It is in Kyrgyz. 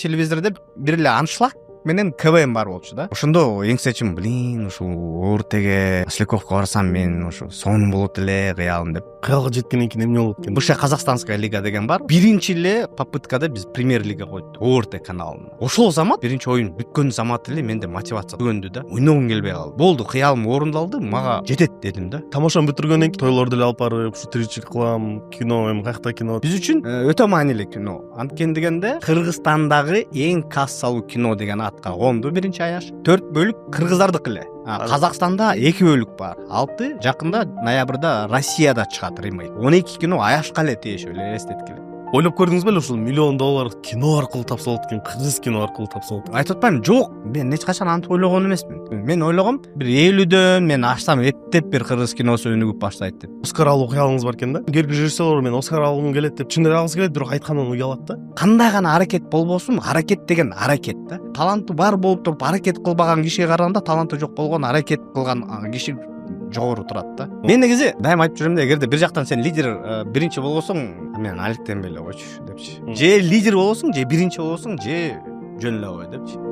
телевизордо бир эле аншлаг менен КВН бар болчу да. Ошондо эңсечим, ушул ОРТге Осляковго барсам мен ушу сонун болот эле кыялым деп. Кыялга жеткенден кийин эмне болот экен? БШ Казахстанская лига деген бар. Биринчи эле попыткада биз премьер лига койдук ОРТ каналына. Ошол замат биринчи оюн бүткөн замат эле менде мотивация көгөндү да. Ойногум келбей калды. Болду, кыялым орундалды, мага жетет дедим да. Тамашаны бүтүргөндөн кийин тойлорду эле алып барып, ушу тиричилик кылам, кино, эми каякта кино. Биз үчүн өтө маанилүү кино. Анткени дегенде Кыргызстандагы эң кассалуу кино деген атка конду биринчи аяш. 4 бөлүк кыргыздардыкы эле. Казакстанда 2 бөлүк бар. 6 жакында ноябрда Россияда чыгат ремейк. 12 кино аяшка эле тиешип эле эстеткиле. Ойлоп көрдүңүз беле ушул $1 миллион кино аркылуу тапсалат экен, кыргыз кино аркылуу тапсалат. Айтып атпаймынбы, жок. Мен эч качан антип ойлогон эмесмин. Мен ойлогом, бир 50дөн мен ачсам эптеп бир кыргыз киносу өнүгүп баштайт деп. Оскар алуу кыялыңыз бар экен да? Келгү режиссерлор мен Оскар алгым келет деп чын эле алгысы келет, бирок айткандан уялат да. Кандай гана аракет болбосун, аракет деген аракет да. Таланты бар болуп туруп аракет кылбаган кишиге караганда таланты жок болгон аракет кылган киши жогору турат да. Мен негизи дайыма айтып жүрөм да, эгерде бир жактан сен лидер биринчи болбосоң, мен алектенбей эле койчу депчи. Же лидер болосуң, же биринчи болосуң, же жөн эле кой депчи.